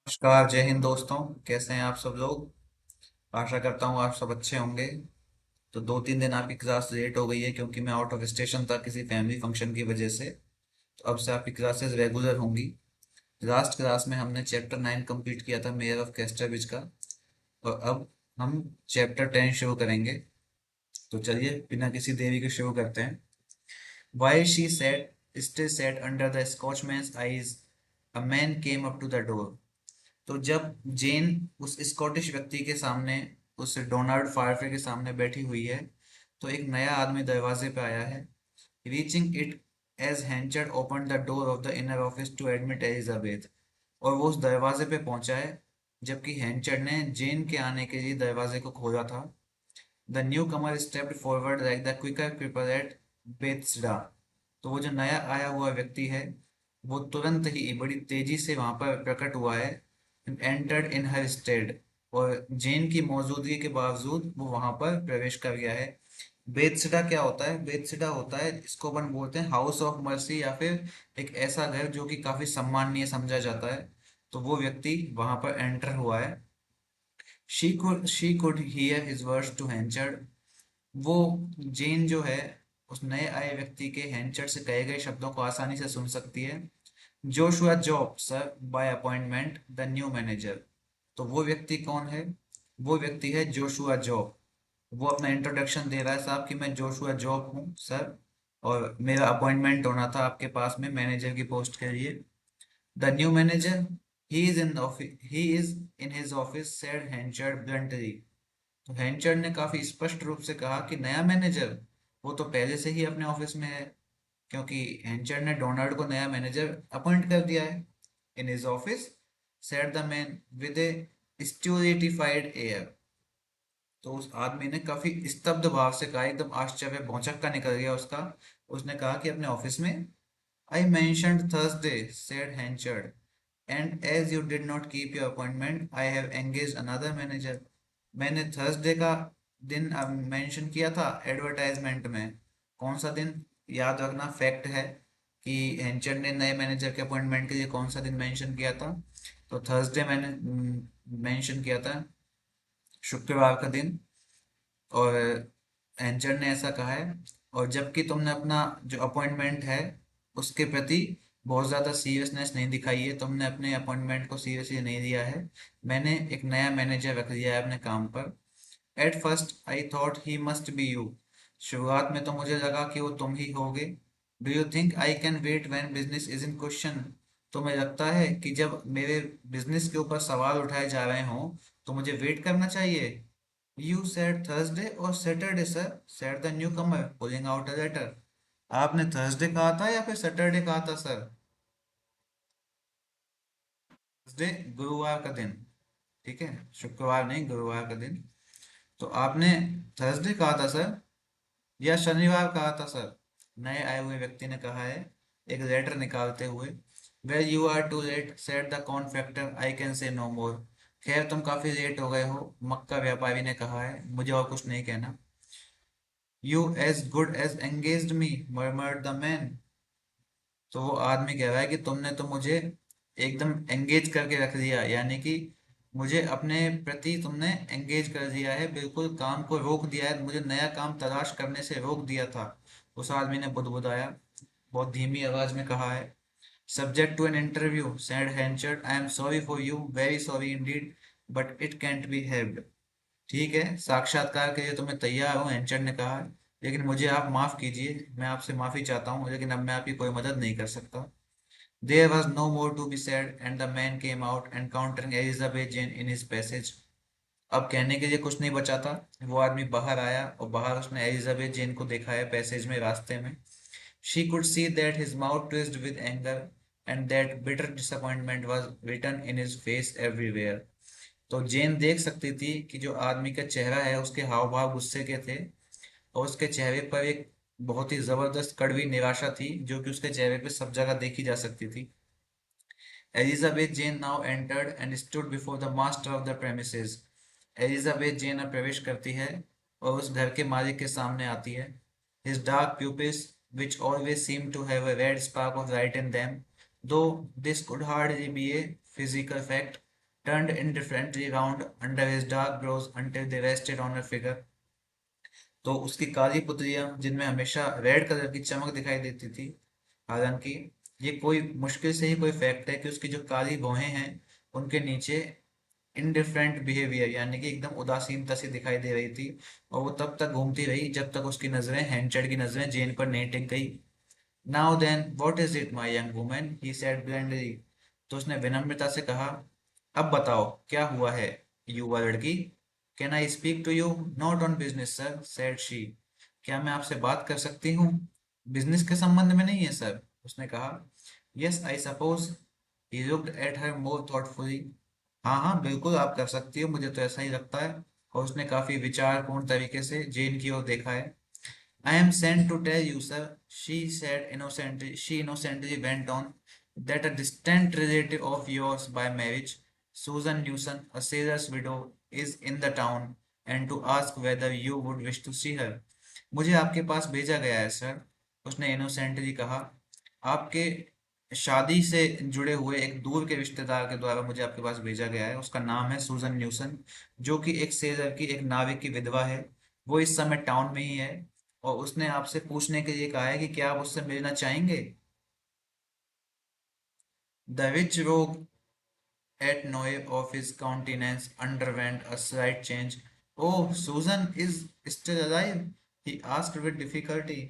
नमस्कार, जय हिंद दोस्तों। कैसे हैं आप सब लोग? आशा करता हूँ आप सब अच्छे होंगे। तो 2-3 दिन आपकी क्लास लेट हो गई है क्योंकि मैं आउट ऑफ स्टेशन था किसी फैमिली फंक्शन की वजह से। तो अब से आपकी क्लासेस रेगुलर होंगी। लास्ट क्लास में हमने चैप्टर 9 कंप्लीट किया था, मेयर ऑफ कैस्टरविच का। और अब हम चैप्टर 10 शुरू करेंगे। तो चलिए बिना किसी देरी के शुरू करते हैं। While she still sat under the Scotchman's eyes, a man came up to the door. तो जब जेन उस स्कॉटिश व्यक्ति के सामने, उस डोनाल्ड फारफे के सामने बैठी हुई है, तो एक नया आदमी दरवाजे पे आया है। Reaching it as Henchard open the door of the inner office to admit Elizabeth. और वो उस दरवाजे पे पहुंचा है जबकि हैंचर्ड ने जेन के आने के लिए दरवाजे को खोला था। The newcomer stepped forward like the quicker creeper at Bethesda. तो वो जो नया आया हुआ व्यक्ति है, वो तुरंत ही बड़ी तेजी से वहां पर प्रकट हुआ है। Entered in her stead. और जेन की मौजूदगी के बावजूद वो वहां पर प्रवेश कर गया है। बेथस्डा क्या होता है? बेथस्डा होता है, इसको अपन बोलते हैं हाउस ऑफ मर्सी, या फिर एक ऐसा घर जो कि काफी सम्माननीय समझा जाता है। तो वो व्यक्ति वहां पर एंटर हुआ है। She could hear his words to Henchard. वो जेन जो है, उस नए आए व्यक्ति के हैंचर्ड से कहे गए शब्दों को आसानी से सुन सकती है। Joshua job sir, bye appointment the new manager. तो वो व्यक्ति कौन है? वो व्यक्ति है जोशुआ जॉब। वो अपना इंट्रोडक्शन दे रहा है, साहब कि मैं जोशुआ जॉब हूँ सर, और मेरा अपॉइंटमेंट होना था आपके पास में मैनेजर की पोस्ट के लिए। The new manager, he is in his office said Henchard bluntly. तो हैंचर्ड ने काफी स्पष्ट रूप से कहा कि नया मैनेजर, वो तो पहले से ही अपने ऑफिस में है, क्योंकि हैंचर्ड ने डोनाल्ड को नया मैनेजर अपॉइंट कर दिया है। In his office said the man with a stultified air. तो उस आदमी ने काफी स्तब्ध भाव से कहा, एकदम आश्चर्य भौचक्का निकल गया उसका। उसने कहा कि अपने ऑफिस में, I mentioned Thursday said Henchard, and as you did not keep your appointment I have engage another manager. मैंने थर्सडे का दिन अब मेंशन किया था एडवर्टाइजमेंट में। कौन सा दिन? याद रखना, फैक्ट है कि हेंचर ने नए मैनेजर के अपॉइंटमेंट के लिए कौन सा दिन मेंशन किया था। तो थर्सडे मैंने मेंशन किया था, शुक्रवार का दिन। और एंचर ने ऐसा कहा है। और जबकि तुमने अपना जो अपॉइंटमेंट है उसके प्रति बहुत ज़्यादा सीरियसनेस नहीं दिखाई है, तुमने अपने अपॉइंटमेंट को सीरियसली नहीं लिया है। मैंने एक नया मैनेजर रख लिया है अपने काम पर। At first I thought he must be you. शुरुआत में तो मुझे लगा कि वो तुम ही होगे। Do you think I can wait when business is in question. तुम्हें लगता है कि जब मेरे बिजनेस के ऊपर सवाल उठाए जा रहे हों तो मुझे वेट करना चाहिए? यू सेड थर्सडे और Saturday sir, said the newcomer pulling out a letter. आपने थर्सडे कहा था या फिर सैटरडे कहा था सर? थर्सडे गुरुवार का दिन, ठीक है, शुक्रवार नहीं, गुरुवार का दिन। तो आपने थर्सडे कहा था सर, या शनिवार कहा था सर? नए आए हुए व्यक्ति ने कहा है, एक लेटर निकालते हुए। Well you are too late said the contractor, I can say no more. खैर तुम काफी लेट हो गए हो, मक्का व्यापारी ने कहा है, मुझे और कुछ नहीं कहना। You as good as engaged me, murmured the man. तो वो आदमी कह रहा है कि तुमने तो मुझे एकदम एंगेज करके रख दिया, यानी कि मुझे अपने प्रति तुमने एंगेज कर दिया है, बिल्कुल काम को रोक दिया है, मुझे नया काम तलाश करने से रोक दिया था। उस आदमी ने बुदबुदाया, बहुत धीमी आवाज में कहा है। Subject to an interview said Henchard, I am sorry for you, very sorry indeed, but it can't be helped. ठीक है, साक्षात्कार के लिए तो मैं तैयार हूँ, हैंचर्ड ने कहा, लेकिन मुझे आप माफ कीजिए, मैं आपसे माफी चाहता हूँ, लेकिन अब मैं आपकी कोई मदद नहीं कर सकता। There was no more to be said, and the man came out, encountering Elizabeth Jane in his passage. अब कहने के लिए कुछ नहीं बचा था। वो आदमी बाहर आया और बाहर उसने एलिजाबेथ जेन को देखा है पैसेज में, रास्ते में। She could see that his mouth twisted with anger, and that bitter disappointment was written in his face everywhere. तो जेन देख सकती थी कि जो आदमी का चेहरा है उसके हाव भाव गुस्से के थे, और उसके चेहरे पर एक बहुत ही जबरदस्त कड़वी निराशा थी जो कि उसके चेहरे पे सब जगह देखी जा सकती थी। Elizabeth Jane now entered and stood before the master of the premises. Elizabeth Jane अब प्रवेश करती है और उस घर के मालिक के सामने आती है। His dark pupils, which always seemed to have a red spark of light in them, though this could hardly be a physical fact, turned indifferently round under his dark brows until they rested on her figure। तो उसकी काली पुतलियां जिनमें हमेशा red colour की चमक दिखाई देती थी, हालांकि ये कोई मुश्किल से ही कोई फैक्ट है कि उसकी जो काली भौहें हैं उनके नीचे इनडिफरेंट बिहेवियर यानी कि एकदम उदासीनता सी दिखाई दे रही थी। और वो तब तक घूमती रही जब तक उसकी नजरें, हैंचर की नजरें जेन पर नहीं टिक गई। Now then what is it my young woman, he said blandly. तो उसने विनम्रता से कहा, अब बताओ क्या हुआ है युवा लड़की। Can I speak to you, not on business sir, said she. क्या मैं आपसे बात कर सकती हूँ, बिजनेस के संबंध में नहीं है सर, उसने कहा। Yes I suppose, he looked at her more thoughtfully. हाँ हाँ बिल्कुल आप कर सकती हो, मुझे तो ऐसा ही लगता है। और उसने काफी विचारपूर्ण तरीके से जेन की ओर देखा है। I am sent to tell you, sir, she said innocently. She innocently went on, that a distant relative of yours by marriage, Susan Newson, a sailor's widow, is in the town, and to ask whether you would wish to see her। मुझे आपके पास भेजा गया है sir, उसने innocently कहा। आपके शादी से जुड़े हुए एक दूर के रिश्तेदार के द्वारा मुझे आपके पास भेजा गया है। उसका नाम है सूजन न्यूसन, जो कि एक सेलर की, एक नाविक की विधवा है। वो इस समय टाउन में ही है और उसने आपसे पूछने के लिए कहा है कि क्या आप उससे मिलना चाहेंगे। द रिच रोग at Noe of his countenance underwent a slight change. Oh, Susan is still alive? He asked with difficulty।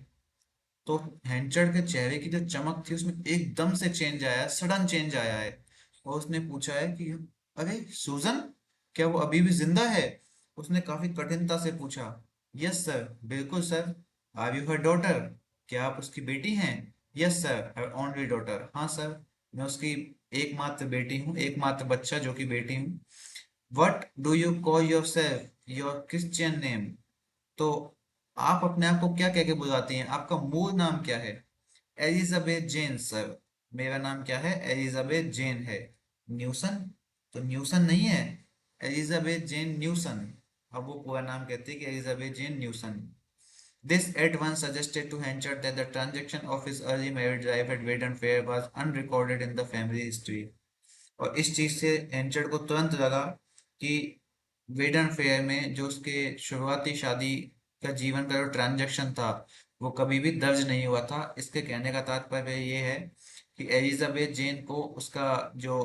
तो हैंचर्ड के चेहरे की जो चमक थी उसमें एकदम से चेंज आया, सडन चेंज आया है। और उसने पूछा है कि अरे सूजन, क्या वो अभी भी जिंदा है। उसने काफी कठिनता से पूछा। यस सर, बिल्कुल sir. Are you her daughter, क्या आप उसकी बेटी हैं। Yes sir, her only daughter. हाँ सर, मैं उसकी एकमात्र बेटी हूँ, एकमात्र बच्चा जो कि बेटी हूँ। What do you call your self, your Christian name. तो आप अपने आप को क्या कह के बुलाती हैं, आपका मूल नाम क्या है। एलिजाबेथ जेन सर, मेरा नाम क्या है, एलिजाबेथ जेन है। न्यूसन, तो न्यूसन नहीं है, एलिजाबेथ जेन न्यूसन। अब वो पूरा नाम कहती है कि Elizabeth Jane Newson. This at once suggested to Henchard that the transaction of his early marriage life at Weydon Fair was unrecorded in the family history। और इस चीज से हेंचर्ड को तुरंत लगा कि वेडन फेयर में जो उसके शुरुआती शादी का जीवन का जो ट्रांजैक्शन था वो कभी भी दर्ज नहीं हुआ था। इसके कहने का तात्पर्य ये है कि एलिजाबेथ जेन को उसका जो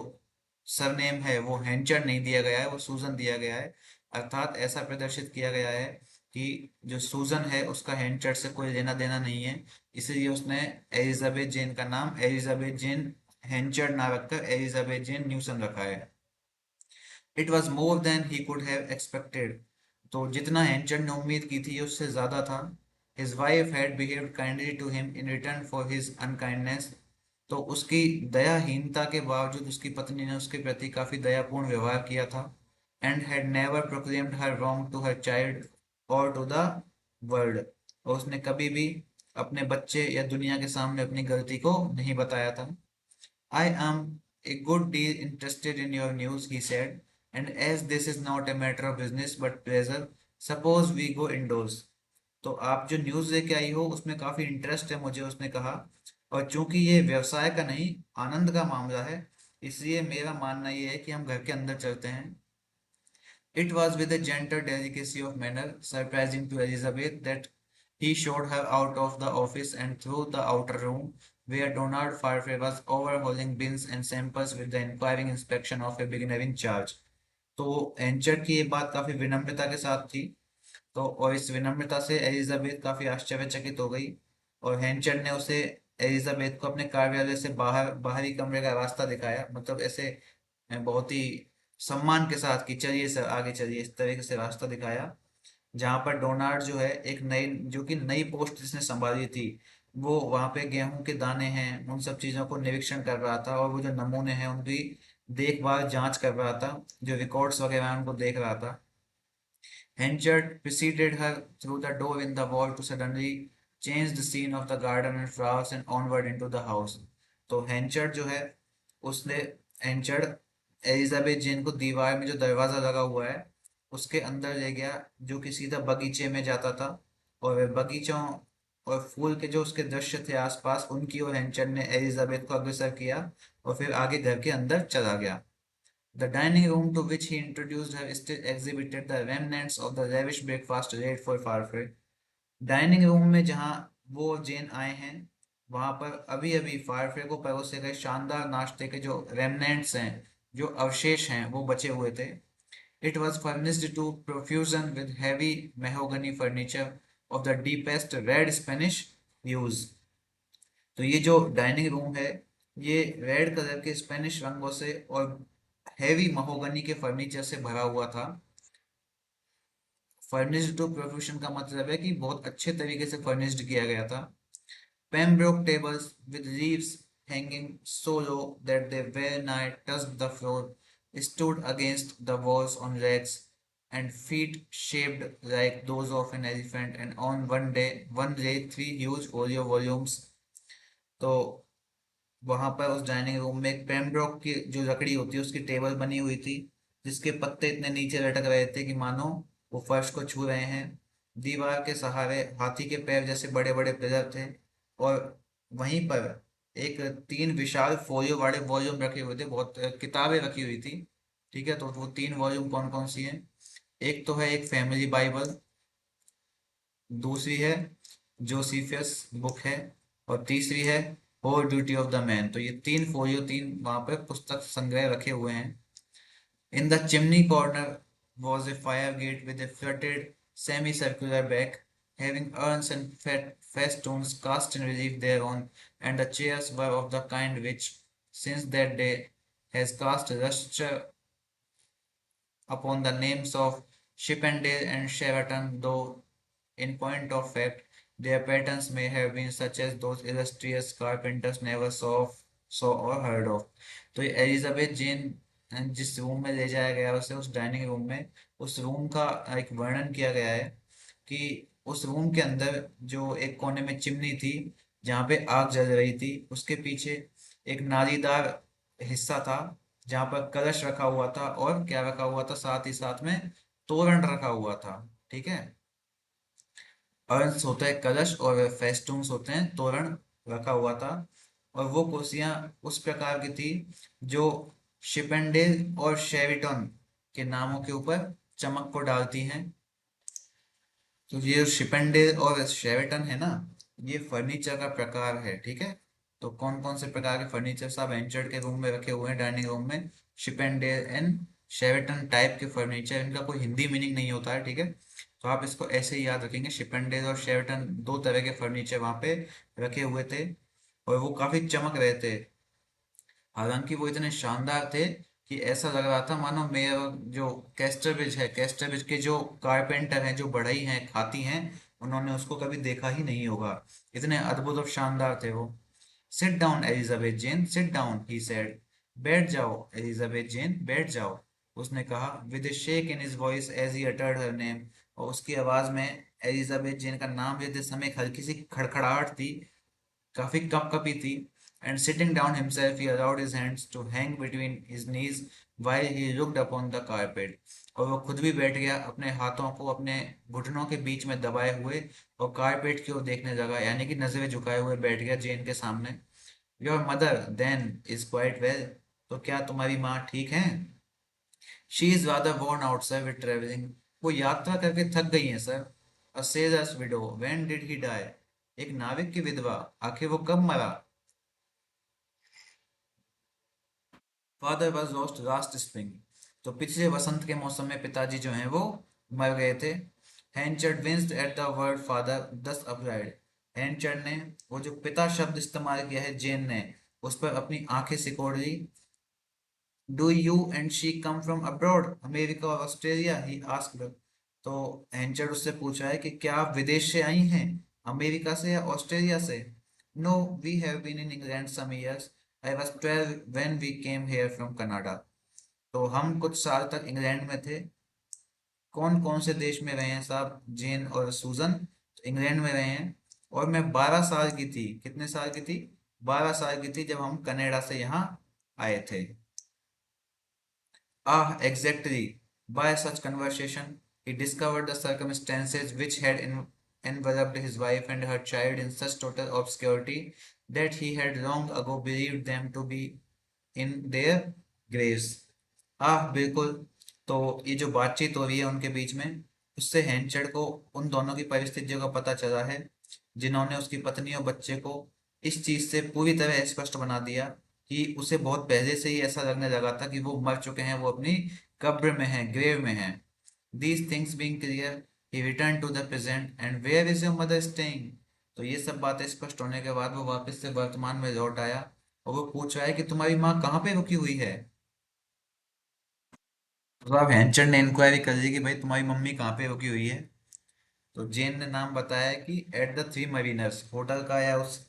सरनेम है वो हेंचर्ड नहीं दिया गया है, वो सूजन दिया गया है। अर्थात ऐसा प्रदर्शित किया गया है कि जो सूजन है उसका हेंचर्ड से कोई लेना देना नहीं है। इसलिए उसने एलिजाबेथ जेन का नाम एलिजाबेथ जेन हेंचर्ड ना रखकर एलिजाबेथ जेन न्यूसन रखा है। It was more than he could have expected. तो जितना हेंचर्ड ने उम्मीद की थी उससे ज्यादा था। His wife had behaved kindly to him in return for his unkindness. तो उसकी दयाहीनता के बावजूद उसकी पत्नी ने उसके प्रति काफी दयापूर्ण व्यवहार किया था। And had never proclaimed her wrong to her child or to the world. और उसने कभी भी अपने बच्चे या दुनिया के सामने अपनी गलती को नहीं बताया था। I am a good deal interested in your news, he said, and as this is not a matter of business but pleasure, suppose we go indoors। तो आप जो न्यूज़ लेके आई हो उसमें काफी इंटरेस्ट है मुझे, उसने कहा। और चूंकि ये व्यवसाय का नहीं आनंद का मामला है, इसलिए मेरा मानना ये है कि हम घर के अंदर चलते हैं। It was with a gentle delicacy of manner, surprising to Elizabeth, that he showed her out of the office and through the outer room, where Donald Farfrae was overhauling bins and samples with the inquiring inspection of a beginner in charge। तो anchor की ये बात काफी विनम्रता के साथ थी। तो और इस विनम्रता से एलिजाबेथ काफी आश्चर्यचकित हो गई। और हेंचर ने उसे, एलिजाबेथ को अपने कार्यालय से बाहर बाहरी कमरे का रास्ता दिखाया, मतलब ऐसे बहुत ही सम्मान के साथ कि चलिए सर आगे चलिए, इस तरीके से रास्ता दिखाया। जहाँ पर डोनाल्ड जो है एक नई, जो कि नई पोस्ट जिसने संभाली थी, वो वहाँ पे गेहूं के दाने हैं उन सब चीज़ों को निरीक्षण कर रहा था और वो जो नमूने हैं उनकी देखभाल जांच कर रहा था, जो रिकॉर्ड्स वगैरह हैं उनको देख रहा था। Henchard preceded her through the door in the wall to suddenly change the scene of the garden and flowers and onward into the house। तो हेंचर्ड जो है उसने, हेंचर्ड एलिजाबेथ जेन को दीवार में जो दरवाजा लगा हुआ है उसके अंदर ले गया, जो कि सीधा बगीचे में जाता था। और वे बगीचों और फूल के जो उसके दृश्य थे आसपास उनकी ओर हेंचर्ड ने एलिजाबेथ को अग्रसर किया और फिर आगे घर के अंदर चला गया। The dining room to which he introduced her still exhibited the remnants of the lavish breakfast laid for Farfrae. Dining room में जहां वो जेन आए हैं, वहां पर अभी अभी फायरफ्रे को परोसे गए शानदार नाश्ते के जो रेमनेंट्स हैं, जो अवशेष हैं, वो बचे हुए थे. It was furnished to profusion with heavy mahogany furniture of the deepest red Spanish hues. तो ये जो डाइनिंग रूम है, ये रेड कलर के स्पेनिश रंगों से और हैवी महोगनी के फर्नीचर से भरा हुआ था. फर्निश्ड टू प्रोफ्यूशन का मतलब है कि बहुत अच्छे तरीके से फर्निश्ड किया गया था. Pembroke tables with leaves hanging so low that they well nigh touched the floor stood against the walls on legs and feet shaped like those of an elephant, and on one lay three huge folio volumes. तो वहां पर उस dining room में एक Pembroke की जो लकड़ी होती है उसकी टेबल बनी हुई थी, जिसके पत्ते इतने नीचे लटक रहे थे कि मानो वो फर्श को छू रहे हैं. दीवार के सहारे हाथी के पैर जैसे बड़े बड़े पिलर थे, और वहीं पर एक तीन विशाल फोलियो वाले वॉल्यूम रखे हुए थे, बहुत किताबें रखी हुई थी. ठीक है, तो वो तीन वॉल्यूम कौन कौन सी हैं? एक तो है एक फैमिली बाइबल, दूसरी है जोसीफियस बुक है, और तीसरी है whole duty of the man. तो ये तीन फोलियो, तीन वहां पर पुस्तक संग्रह रखे हुए हैं. In the chimney corner was a fire grate with a fluted semicircular back, having urns and festoons cast in relief thereon, and the chairs were of the kind which, since that day, has cast lustre upon the names of Chippendale and Sheraton, though in point of fact their patterns may have been such as those illustrious carpenters never saw or heard of. तो ये Elizabeth जेन जिस room में ले जाया गया उसे, उस dining room में, उस रूम का एक वर्णन किया गया है कि उस रूम के अंदर जो एक कोने में चिमनी थी जहाँ पे आग जल रही थी, उसके पीछे एक नालीदार हिस्सा था जहाँ पर कलश रखा हुआ था, और क्या रखा हुआ था साथ ही साथ में? तोरण रखा हुआ था. ठीक है, अर्न्स होता है कलश, और फेस्टून्स होते हैं तोरण, रखा हुआ था. और वो कुर्सियां उस प्रकार की थी जो शिपेंडेल और शेरिटन के नामों के ऊपर चमक को डालती हैं. तो ये शिपेंडेल और शेरिटन है ना, ये फर्नीचर का प्रकार है. ठीक है, तो कौन कौन से प्रकार के फर्नीचर सब एंचर्ड के रूम में रखे हुए हैं डाइनिंग रूम में? शिपेंडेल एंड शेरिटन टाइप के फर्नीचर. इनका कोई हिंदी मीनिंग नहीं होता है. ठीक है, तो आप इसको ऐसे ही याद रखेंगे. शिपेंडेल और शेरिटन दो तरह के फर्नीचर वहां पे रखे हुए थे, और वो काफी चमक रहे थे. हालांकि वो इतने शानदार थे कि ऐसा लग रहा था मानो मेयर जो कैस्टरविज है, कैस्टरविज के जो कारपेंटर हैं, जो बढ़ई हैं, खाती हैं, उन्होंने उसको कभी देखा ही नहीं होगा. इतने अद्भुत और शानदार थे वो. Sit down Elizabeth Jane, sit down, he said. बैठ जाओ एलिजाबेथ जेन, बैठ जाओ, उसने कहा, with a shake in his voice as he uttered her name. और उसकी आवाज में एलिजाबेथ जेन का नाम लेते समय हल्की सी खड़खड़ाहट थी, काफी कपकपी थी. And sitting down himself, he allowed his hands to hang between his knees while he looked upon the carpet. और वो खुद भी बैठ गया, अपने हाथों को अपने घुटनों के बीच में दबाए हुए, और कारपेट की ओर देखने लगा, यानी कि नजरें झुकाए हुए बैठ गया जेन के सामने. Your mother then is quite well. तो क्या तुम्हारी माँ ठीक है? She is rather worn out sir with traveling. वो यात्रा करके थक गई हैं sir. A sailor's widow, when did he die? एक नाविक की विधवा, आखिर वो कब मरा? Father was lost last spring. तो पिछले वसंत के मौसम में पिताजी जो हैं वो मर गए थे. Henchard winced at the word father thus upbraided. हैंचर्ड ने, वो जो पिता शब्द इस्तेमाल किया है जेन ने, उस पर अपनी आंखें सिकोड़ ली. Do you and she come from abroad, America और ऑस्ट्रेलिया, ही आस्क्ड. तो हैंचर्ड उससे पूछा है कि क्या आप विदेश से आई हैं, अमेरिका से या ऑस्ट्रेलिया से? No, we have been in England some years. I was 12 when we came here from Canada. तो हम कुछ साल तक इंग्लैंड में थे. कौन कौन से देश में रहे हैं साहब? जेन और सूजन तो इंग्लैंड में रहे हैं. और मैं 12 साल की थी. कितने साल की थी? 12 साल की थी जब हम कनाडा से यहाँ आए थे. Ah, exactly. By such conversation, he discovered the circumstances which had enveloped his wife and her child in such total obscurity that he had long ago believed them to be in their graves. हाँ बिल्कुल। तो ये जो बातचीत हो रही है उनके बीच में, उससे हैंचर्ड को उन दोनों की परिस्थितियों का पता चला है, जिन्होंने उसकी पत्नी और बच्चे को इस चीज से पूरी तरह स्पष्ट बना दिया कि उसे बहुत पहले से ही ऐसा लगने लगा था कि वो मर चुके हैं, वो अपनी कब्र में हैं, ग्रेव में हैं। These things being clear, he return to the present and where is your mother staying. तो ये सब बातें स्पष्ट होने के बाद वो वापस से वर्तमान में लौट आया, और वो पूछ रहा है कि तुम्हारी माँ कहाँ पे रुकी हुई है। तो अब हैंचर ने इंक्वायरी कर ली कि भाई तुम्हारी मम्मी कहाँ पे रुकी हुई है। तो जेन ने नाम बताया कि at the three mariners, hotel का या उस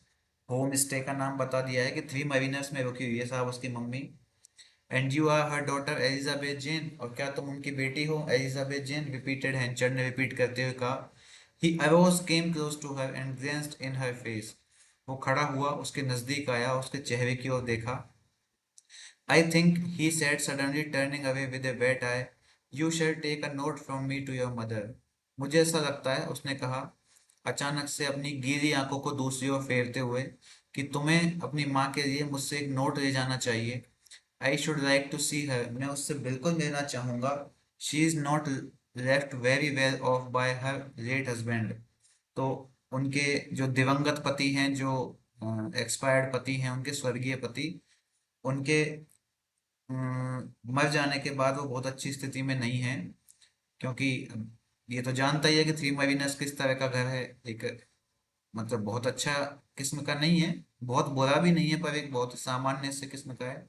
होम स्टे का नाम बता दिया है कि थ्री मरीनर्स में रुकी हुई है साहब उसकी मम्मी। And you are her daughter Elizabeth Jane, और क्या तुम उनकी बेटी हो एलिजाबेथ जेन, रिपीटेड हैंचर ने रिपीट करते हुए कहा। He arose came close to her and glanced in her face. वो खड़ा हुआ, उसके नजदीक आया, उसके चेहरे की ओर देखा। I think, he said, suddenly turning away with a wet eye, you shall take a note from me to your mother. मुझे ऐसा लगता है, उसने कहा, अचानक से अपनी गीली आंखों को दूसरी ओर फेरते हुए, कि तुम्हें अपनी माँ के लिए मुझसे एक नोट ले जाना चाहिए। I should like to see her, मैं उससे बिल्कुल मिलना चाहूंगा। She is not left very well off by her late husband. तो उनके जो दिवंगत पति हैं, जो एक्सपायर्ड पति हैं, उनके स्वर्गीय पति, उनके मर जाने के बाद वो बहुत अच्छी स्थिति में नहीं है। क्योंकि ये तो जानता ही है कि थ्री मरीनस किस तरह का घर है। एक मतलब बहुत अच्छा किस्म का नहीं है, बहुत बुरा भी नहीं है, पर एक बहुत सामान्य से किस्म का है।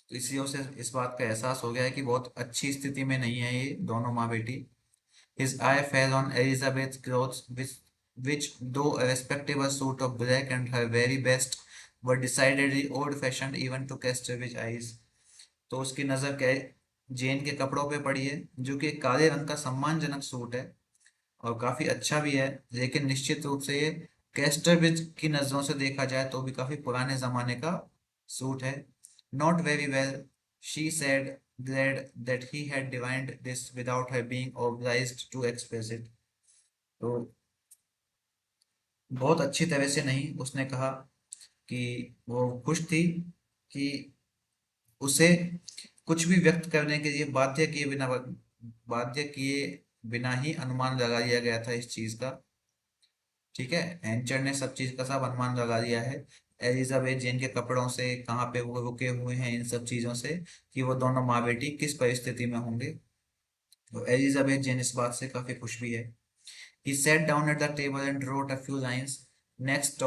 तो इसी वजह से इस बात का एहसास हो गया है कि बहुत अच्छी स्थिति में नहीं है ये दोनों माँ बेटी। His eye fell on Elizabeth's clothes, which, though a respectable suit of black and her very best, were decidedly old-fashioned even to Casterbridge eyes. तो उसकी नज़र क्या जेन के कपड़ों पे पड़ी है, जो कि एक काले रंग का सम्मानजनक सूट है और काफ़ी अच्छा भी है, लेकिन निश्चित रूप से ये कैस्टरब्रिज की नज़रों से देखा जाए तो भी काफ़ी पुराने ज़माने का सूट है। Not very well, she said, glad that he had divined this without her being obliged to express it. तो बहुत अच्छी तरह से नहीं, उसने कहा कि वो खुश थी कि उसे कुछ भी व्यक्त करने के लिए बाध्य किए बिना ही अनुमान लगा लिया गया था इस चीज का। ठीक है, एंचर ने सब चीज का सब अनुमान लगा लिया है, एलिजाबेथ जेन के कपड़ों से, कहाँ पे वो रुके हुए हैं, इन सब चीजों से, कि वो दोनों माँ बेटी किस परिस्थिति में होंगे। तो एलिजाबेथ जेन इस बात से काफी खुश भी है। He sat down at the table and wrote a few lines. Next,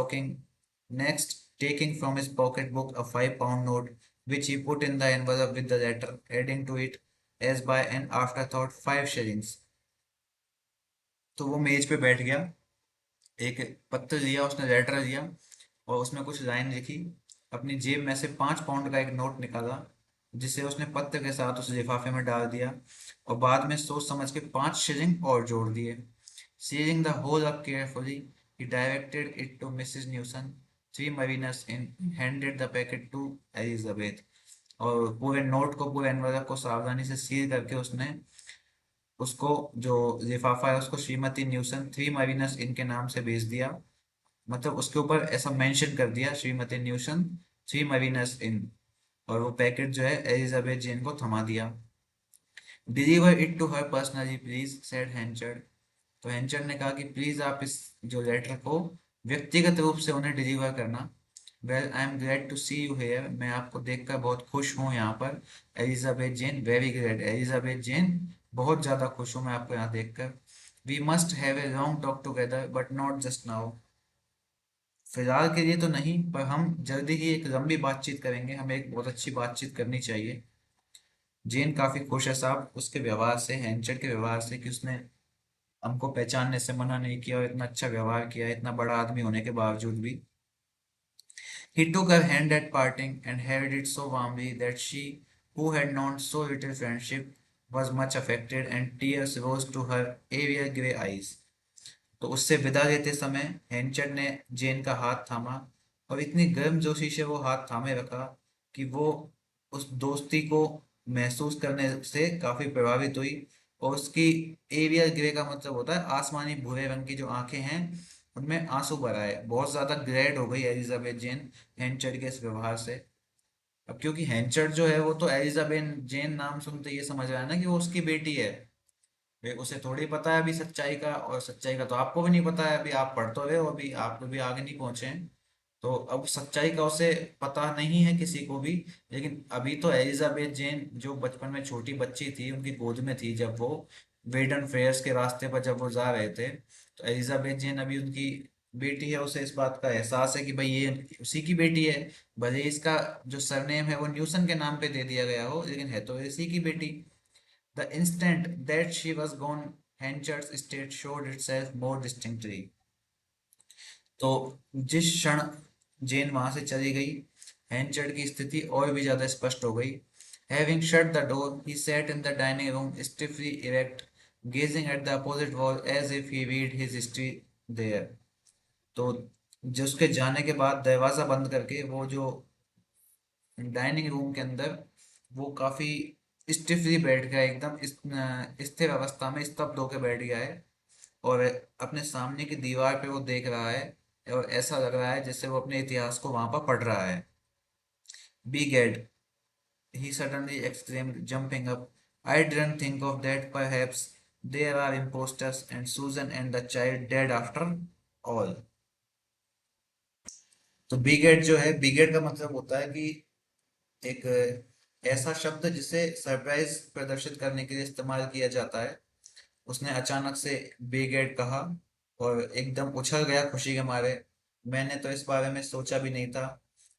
next taking from his pocketbook a £5 note, which he put in the envelope with the letter, adding to it, as by an afterthought, 5 shillings. तो वो मेज पे बैठ गया, एक पत्र लिया उसने, लेटर लिया, और उसमें कुछ लाइन लिखी। अपनी जेब में से 5 पाउंड का एक नोट निकाला, जिसे उसने पत्र के साथ उस लिफाफे में डाल दिया, और बाद में सोच समझ के 5 शिलिंग और जोड़ दिए। Sealing the whole up carefully, he directed it to Mrs. Newson, 3 Marinas Inn, and handed the packet to Elizabeth. और पूरे नोट को, पूरे एनवलप को सावधानी से सील करके उसने उसको, जो लिफाफा है, उसको श्रीमती न्यूसन, 3 Marinas Inn के नाम से भेज दिया। मतलब उसके ऊपर ऐसा मेंशन कर दिया, श्रीमती न्यूसन, 3 Marinas Inn। और वो पैकेट जो है एलिजाबेथ जेन को थमा दिया। Deliver it to her personally please, said Henchard. तो हेंचर ने कहा कि प्लीज आप इस जो लेटर को व्यक्तिगत रूप से उन्हें डिलीवर करना। Well, I am glad to see you here, मैं आपको देखकर बहुत खुश हूँ यहाँ पर। Elizabeth Jane, very glad, Elizabeth Jane, बहुत ज्यादा खुश हूँ मैं आपको यहाँ देखकर। We must have a long talk together but not just now. फिलहाल के लिए तो नहीं, पर हम जल्दी ही एक लंबी बातचीत करेंगे, हमें एक बहुत अच्छी बातचीत करनी चाहिए। जेन काफी खुश है साहब उसके व्यवहार से, हेंचर के व्यवहार से, कि उसने हमको पहचानने से मना नहीं किया और इतना अच्छा व्यवहार किया, इतना बड़ा आदमी होने के बावजूद भी। He took her hand at parting and held it so warmly that she, who had known so little friendship, was much affected, and tears rose to her aerial grey eyes. तो उससे विदा लेते समय हेंचर ने जेन का हाथ थामा, और इतनी गर्मजोशी से वो हाथ थामे रखा कि वो उस दोस्ती को महसूस करने से काफी प्रभावित हुई। और उसकी एरियल ग्रे का मतलब होता है आसमानी भूरे रंग की जो आंखें हैं, उनमें आंसू भर आए, बहुत ज्यादा ग्रेड हो गई एलिजाबेथ जेन हेंचर के इस व्यवहार से। अब क्योंकि हैंचर्ड जो है वो तो एलिजाबेथ जेन नाम सुनते ये समझ रहा है ना कि वो उसकी बेटी है। वे उसे थोड़ी पता है अभी सच्चाई का, और सच्चाई का तो आपको भी नहीं पता है, अभी आप पढ़ तो रहे हो, अभी आप भी आगे नहीं पहुंचे हैं। तो अब सच्चाई का उसे पता नहीं है किसी को भी। लेकिन अभी तो एलिजाबेथ जेन जो बचपन में छोटी बच्ची थी, उनकी गोद में थी जब वो वेडन फेयर्स के रास्ते पर जब वो जा रहे थे, तो एलिजाबेथ जेन अभी उनकी बेटी है। उसे इस बात का एहसास है कि भाई ये उसी की बेटी है। भले ही इसका जो सरनेम है वो न्यूसन के नाम पे दे दिया गया हो, लेकिन है तो इसी की बेटी। The instant that she was gone, Henchard's state showed itself more distinctly. तो जिस क्षण जेन वहां से चली गई, हैंचर्ड की स्थिति और भी ज्यादा स्पष्ट हो गई। Having shut the door, he sat in the dining room, stiffly erect, gazing at the opposite wall as if he read his history there. तो जो उसके जाने के बाद दरवाजा बंद करके वो जो डाइनिंग रूम के अंदर वो काफी स्टिफली बैठ गया, एकदम स्थिर अवस्था में स्तब्ध होकर बैठ गया है। और अपने सामने की दीवार पे वो देख रहा है, और ऐसा लग रहा है जैसे वो अपने इतिहास को वहां पर पढ़ रहा है। Be gad, he suddenly exclaimed, jumping up. I didn't think of that. Perhaps there are imposters and Susan and the child dead after all. तो बिगेट जो है, बिगेट का मतलब होता है कि एक ऐसा शब्द जिसे सरप्राइज प्रदर्शित करने के लिए इस्तेमाल किया जाता है। उसने अचानक से बिगेट कहा और एकदम उछल गया खुशी के मारे। मैंने तो इस बारे में सोचा भी नहीं था।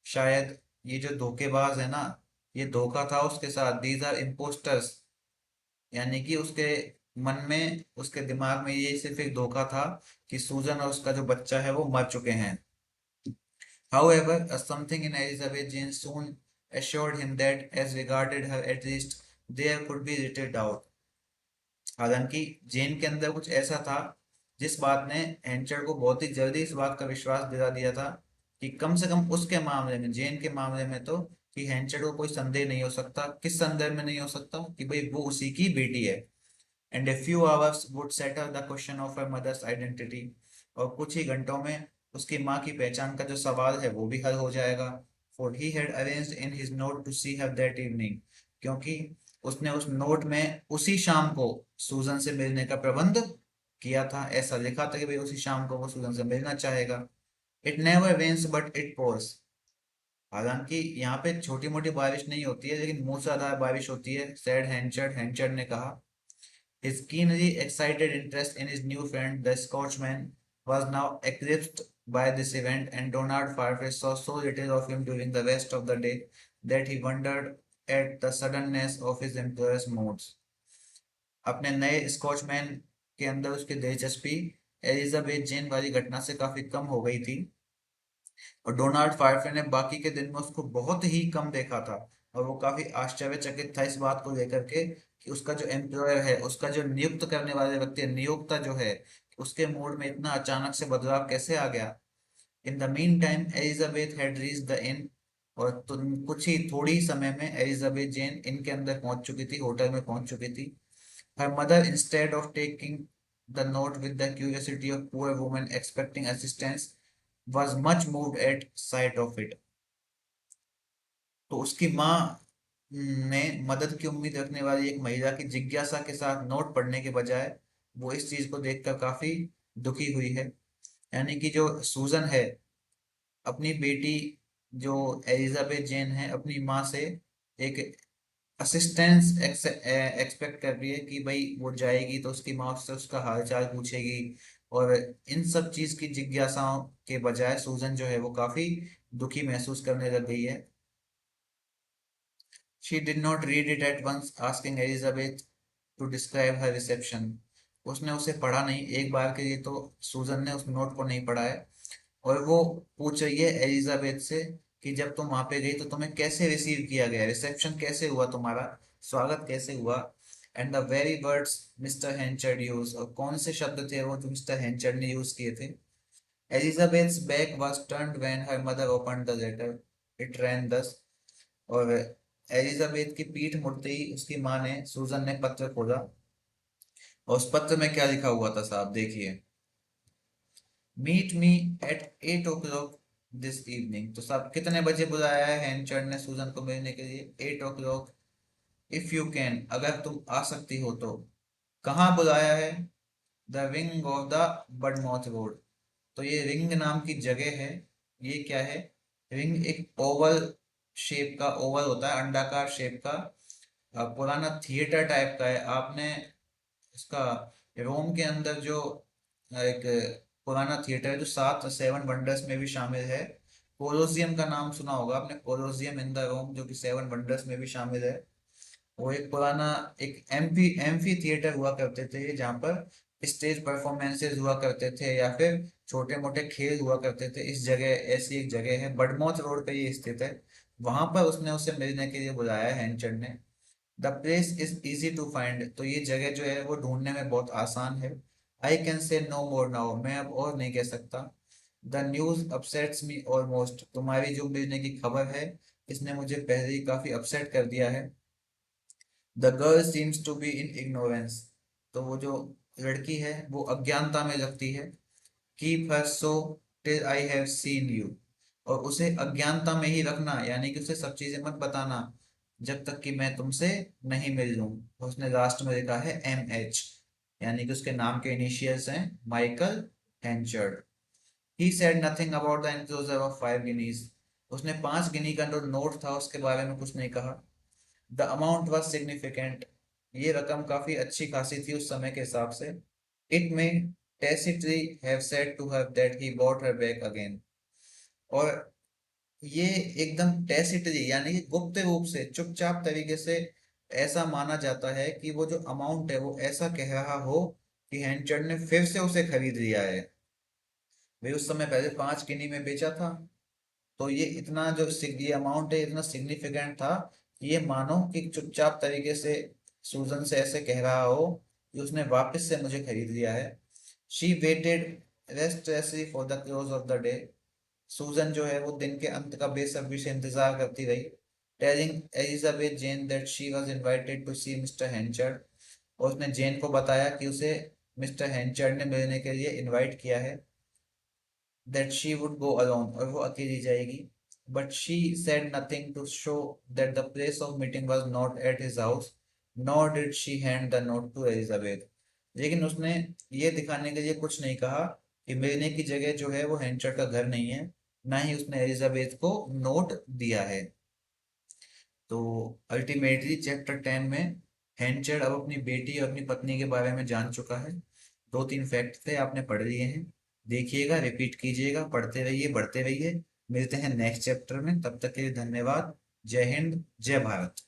शायद ये जो धोखेबाज है ना, ये धोखा था उसके साथ। दीज आर इम्पोस्टर्स, यानी कि उसके मन में, उसके दिमाग में ये सिर्फ एक धोखा था कि सूजन और उसका जो बच्चा है वो मर चुके हैं। However, a something in Elizabeth Jane soon assured him that, as regarded her at least, there could be little doubt. हालांकि जेन के अंदर कुछ ऐसा था जिस बात ने एंचर को बहुत ही जल्दी इस बात का विश्वास दिला दिया था कि कम से कम उसके मामले में, जेन के मामले में तो, कि हेंचर को कोई संदेह नहीं हो सकता। किस संदेह में नहीं हो सकता? कि भाई वो उसी की बेटी है। And a few hours would settle the question of her mother's identity. और कुछ ही घंटों में उसकी माँ की पहचान का जो सवाल है वो भी हल हो जाएगा। For he had arranged in his note to see her that evening, क्योंकि उसने उस नोट में उसी शाम को सूजन से मिलने का प्रबंध किया था। ऐसा लिखा था कि भाई उसी शाम को वो सूजन से मिलना चाहेगा। It never rains but it pours. हालांकि यहाँ पे छोटी मोटी बारिश नहीं होती है, लेकिन मूसलाधार बारिश होती है, सैड हैंचर्ड, हैंचर्ड ने कहा। His keenly excited interest in his new friend, the Scotchman, was now eclipsed by this event, and Donald Farfrae saw so little of him during the rest of the day that he wondered at the suddenness of his employer's moods. अपने नए स्कॉचमैन के अंदर उसकी दिलचस्पी Elizabeth जेन वाली घटना से काफी कम हो गई थी, और डोनाल्ड फायरफे ने बाकी के दिन में उसको बहुत ही कम देखा था। और वो काफी आश्चर्यचकित था इस बात को लेकर के कि उसका जो एम्प्लॉयर है, उसका जो नियुक्त करने वाले व्यक्ति, नियोक्ता जो है, उसके मूड में इतना अचानक से बदलाव कैसे आ गया। In the mean time Elizabeth had reached the in. और तो कुछ ही थोड़ी ही समय में एलिजाबेथ जेन इनके अंदर पहुंच चुकी थी, होटल में पहुंच चुकी थी। Her mother, instead of taking the note with the curiosity of poor woman expecting assistance, was much moved at sight of it. तो उसकी माँ ने मदद की उम्मीद रखने वाली एक महिला की जिज्ञासा के साथ नोट पढ़ने के बजाय वो इस चीज को देखकर काफी दुखी हुई है। यानी कि जो सूजन है, अपनी बेटी जो एलिजाबेथ जेन है, अपनी माँ से एक असिस्टेंस एक्सपेक्ट कर रही है कि भाई वो जाएगी तो उसकी माँ उससे उसका हालचाल पूछेगी। और इन सब चीज की जिज्ञासाओं के बजाय सूजन जो है वो काफी दुखी महसूस करने लग गई है। She did not read it at once, asking Elizabeth to describe her reception. उसने उसे पढ़ा नहीं, एक बार के लिए तो सूजन ने उस नोट को नहीं पढ़ा है। और वो पूछ रही है एलिजाबेथ से कि जब तुम वहां पे गई तो तुम्हें कैसे रिसीव किया गया, रिसेप्शन कैसे हुआ, तुम्हारा स्वागत कैसे हुआ। And the very words Mr Henchard use, और कौन से शब्द थे वो जो मिस्टर हेंचर्ड ने यूज किए थे। Elizabeth's back was turned when her mother opened the letter. It ran thus. और एलिजाबेथ की पीठ मुड़ते ही उसकी माँ ने, सूजन ने पत्र खोला, और उस पत्र में क्या लिखा हुआ था साहब, देखिए। Meet me at 8 o'clock this evening, तो सब कितने बजे बुलाया है हेनचर्ड ने सूजन को मिलने के लिए? 8 o'clock। इफ यू कैन, अगर तुम आ सकती हो तो। कहाँ बुलाया है? The ring of the Budmouth road. तो ये रिंग नाम की जगह है। ये क्या है? रिंग एक ओवल शेप का, ओवल होता है अंडाकार शेप का, पुराना थिएटर टाइप का है। आपने उसका रोम के अंदर जो एक पुराना थिएटर है जो 7 वंडर्स में भी शामिल है, कोलोसियम का नाम सुना होगा आपने, कोलोसियम इन द रोम, जो कि 7 वंडर्स में भी शामिल है। वो एक पुराना एक एम्फी थिएटर हुआ करते थे जहाँ पर स्टेज परफॉर्मेंसेज हुआ करते थे या फिर छोटे मोटे खेल हुआ करते थे। इस जगह, ऐसी एक जगह है, बडमौथ रोड पे ये स्थित है। वहां पर उसने उसे मिलने के लिए बुलाया है हेनचर्ड ने। The place is easy to find, तो ये जगह जो है वो ढूंढने में बहुत आसान है। I can say no more now, मैं अब और नहीं कह सकता। The news upsets me almost, तुम्हारी जो मिलने की खबर है इसने मुझे पहले ही काफी अपसेट कर दिया है। The girl seems to be in ignorance, तो वो जो लड़की है वो अज्ञानता में लगती है। Keep her so till I have seen you, और उसे अज्ञानता में ही रखना, यानी कि उसे सब चीजें मत बताना जब तक कि मैं तुमसे नहीं मिल लूं। उसने लास्ट में लिखा है MH, यानी कि उसके नाम के इनिशियल्स हैं Michael Henchard. He said nothing about the enclosure of 5 guineas, उसने 5 गिनी का जो नोट था उसके बारे में कुछ नहीं कहा। द अमाउंट वॉज सिग्निफिकेंट, ये रकम काफी अच्छी खासी थी उस समय के हिसाब से। इट में tacitly have said to her that he bought her back again, और ये एकदम tacitly यानी कि गुप्त रूप से, चुपचाप तरीके से ऐसा माना जाता है कि वो जो अमाउंट है वो ऐसा कह रहा हो कि हैंचर्ड ने फिर से उसे खरीद लिया है। भाई उस समय पहले 5 गिनी में बेचा था, तो ये इतना जो ये अमाउंट है इतना सिग्निफिकेंट था कि ये मानो कि चुपचाप तरीके से सूजन से ऐसे कह रहा हो कि उसने वापस से मुझे खरीद लिया है। She weighted restlessly for the close of the day, सूजन जो है वो दिन के अंत का बेसब्री से इंतजार करती रही। Telling Elizabeth Jane that she was invited to see Mr Henchard, और उसने जेन को बताया कि उसे मिस्टर हेंचर्ड ने मिलने के लिए इनवाइट किया है। that she would go alone, और वो अकेली जाएगी। But she said nothing to show that the place of meeting was not at his house, nor did she hand the note to Elizabeth। लेकिन उसने ये दिखाने के लिए कुछ नहीं कहा कि मिलने की जगह जो है वो हेंचर्ड का घर नहीं है, ना ही उसने एलिजाबेथ को नोट दिया है। तो अल्टीमेटली चैप्टर 10 में हेंचर्ड अब अपनी बेटी और अपनी पत्नी के बारे में जान चुका है। 2-3 फैक्ट थे, आपने पढ़ लिए हैं। देखिएगा, रिपीट कीजिएगा, पढ़ते रहिए, बढ़ते रहिए। मिलते हैं नेक्स्ट चैप्टर में, तब तक के लिए धन्यवाद। जय हिंद, जय भारत।